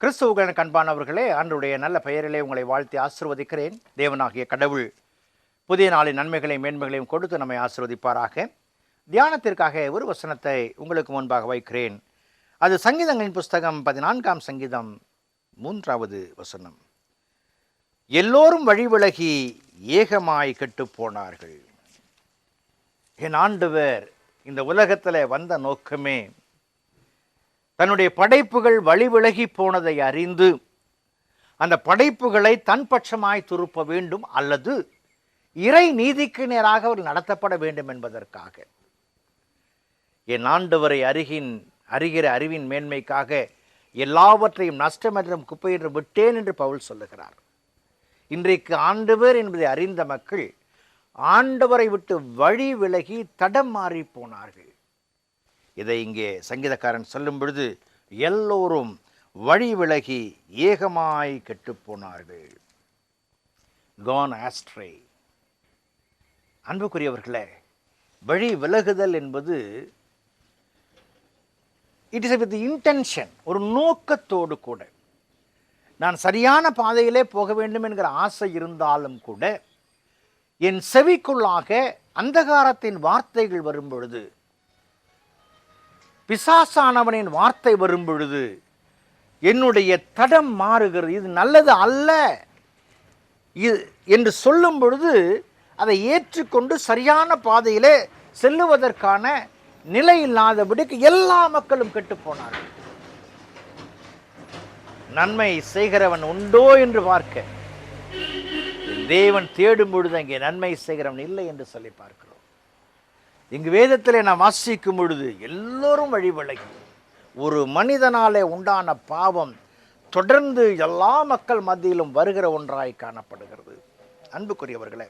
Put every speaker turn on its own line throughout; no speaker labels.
கிறிஸ்துவுக்கு அன்பானவர்களே, ஆண்டவருடைய நல்ல பெயரிலே உங்களை வாழ்த்தி ஆசீர்வதிக்கிறேன். தேவனாகிய கடவுள் புதிய நாளின் நன்மைகளையும் மேன்மைகளையும் கொடுத்து நம்மை ஆசீர்வதிப்பாராக. தியானத்திற்காக ஒரு வசனத்தை உங்களுக்கு முன்பாக வைக்கிறேன். அது சங்கீதங்களின் புஸ்தகம் 14ஆம் சங்கீதம் 3வது வசனம். எல்லோரும் வழிவிலகி ஏகமாய் கெட்டுப் போனார்கள். என் ஆண்டவர் இந்த உலகத்தில் வந்த நோக்கமே தன்னுடைய படைப்புகள் வழிவிலகி போனதை அறிந்து அந்த படைப்புகளை தன் பட்சமாய் திருப்ப வேண்டும், அல்லது இறை நீதிக்கு நேராக அவர் நடத்தப்பட வேண்டும் என்பதற்காக. என் ஆண்டவரை அறிகிற அறிவின் மேன்மைக்காக எல்லாவற்றையும் நஷ்டம் என்றும் குப்பை என்று விட்டேன் என்று பவுல் சொல்லுகிறார். இன்றைக்கு ஆண்டவர் என்பதை அறிந்த மக்கள் ஆண்டவரை விட்டு வழி விலகி தடம் மாறி போனார்கள். இதை இங்கே சங்கீதக்காரன் சொல்லும் பொழுது எல்லோரும் வழி விலகி ஏகமாய் கெட்டுப் போனார்கள். gone astray. அன்புக்குரியவர்களே, வழி விலகுதல் என்பது இட் இஸ் வித் இன்டென்ஷன், ஒரு நோக்கத்தோடு கூட. நான் சரியான பாதையிலே போக வேண்டும் என்கிற ஆசை இருந்தாலும் கூட என் செவிக்குள்ளாக அந்தகாரத்தின் வார்த்தைகள் வரும் பொழுது, பிசாசானவனின் வார்த்தை வரும் பொழுது என்னுடைய தடம் மாறுகிறது. இது நல்லது அல்ல என்று சொல்லும் பொழுது அதை ஏற்றுக்கொண்டு சரியான பாதையிலே செல்லுவதற்கான நிலை இல்லாதபடிக்கு எல்லா மக்களும் கெட்டுப் போனார்கள். நன்மை செய்கிறவன் உண்டோ என்று பார்க்க தேவன் தேடும் பொழுது அங்கே நன்மை செய்கிறவன் இல்லை என்று சொல்லி பார்க்கிறோம். இங்கு வேதத்திலே நாம் வாசிக்கும் பொழுது எல்லோரும் வழிவிலகி, ஒரு மனிதனாலே உண்டான பாவம் தொடர்ந்து எல்லா மக்கள் மத்தியிலும் வருகிற ஒன்றாய் காணப்படுகிறது. அன்புக்குரியவர்களே,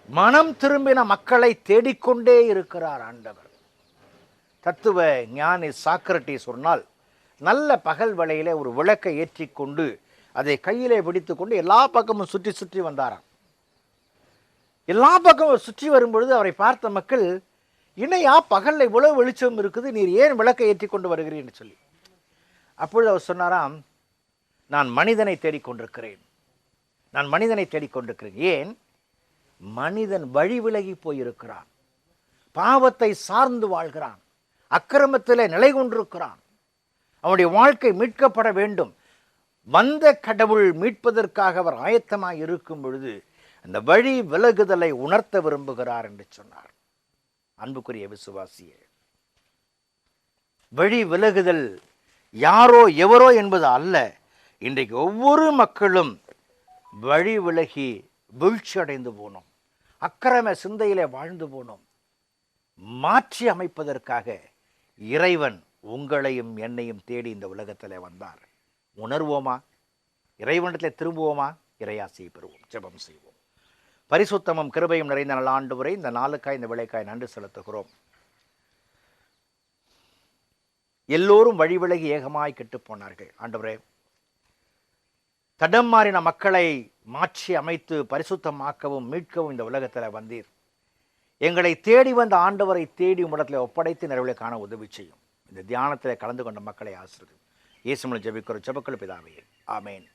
மனம் திரும்பின மக்களை தேடிக்கொண்டே இருக்கிறார் ஆண்டவர். தத்துவ ஞானி சாக்ரட்டிஸ் ஒரு நாள் நல்ல பகல் வேளையிலே ஒரு விளக்கை ஏற்றிக்கொண்டு அதை கையிலே பிடித்துக்கொண்டு எல்லா பக்கமும் சுற்றி சுற்றி வந்தாராம். எல்லா பக்கமும் சுற்றி வரும்பொழுது அவரை பார்த்த மக்கள், இணையா பகலில் இவ்வளவு வெளிச்சம் இருக்குது, நீர் ஏன் விளக்கை ஏற்றி கொண்டு வருகிறீன்னு சொல்லி. அப்பொழுது அவர் சொன்னாராம், நான் மனிதனை தேடிக்கொண்டிருக்கிறேன். ஏன்? மனிதன் வழி விலகி போயிருக்கிறான், பாவத்தை சார்ந்து வாழ்கிறான், அக்கிரமத்திலே நிலை கொண்டிருக்கிறான். அவனுடைய வாழ்க்கை மீட்கப்பட வேண்டும். வந்த கடவுள் மீட்பதற்காக அவர் ஆயத்தமாய் இருக்கும் பொழுது அந்த வழி விலகுதலை உணர்த்த விரும்புகிறார் என்று சொன்னார். அன்புக்குரிய விசுவாசியே, வழி விலகுதல் யாரோ எவரோ என்பது அல்ல. இன்றைக்கு ஒவ்வொரு மக்களும் வழி விலகி வீழ்ச்சி அடைந்து போனோம், அக்கிரம சிந்தையிலே வாழ்ந்து போனோம். மாற்றி அமைப்பதற்காக இறைவன் உங்களையும் என்னையும் தேடி இந்த உலகத்தில் வந்தார். உணர்வோமா? இறைவனிடத்தில் திரும்புவோமா? இறையாசியை பெறுவோம். ஜெபம் செய்வோம். பரிசுத்தமும் கிருபையும் நிறைந்த நல்ல ஆண்டவரே, இந்த நாளுக்காய் இந்த விளைக்காய் நன்றி செலுத்துகிறோம். எல்லோரும் வழி விலகி ஏகமாய் கெட்டுப் போனார்கள். ஆண்டவரே, தடம் மாறின மக்களை மாற்றி அமைத்து பரிசுத்தமாக்கவும் மீட்கவும் இந்த உலகத்தில் வந்தீர். எங்களை தேடி வந்த ஆண்டவரை தேடி உம்மிடத்தில் ஒப்படைத்து நிறைவுகளை காண உதவி செய்யும். இந்த தியானத்தில் கலந்து கொண்ட மக்களை ஆசீர்வதியும். இயேசுவின் ஜெபிக்கிறோம், ஜெபங்கள் பிதாவே, ஆமேன்.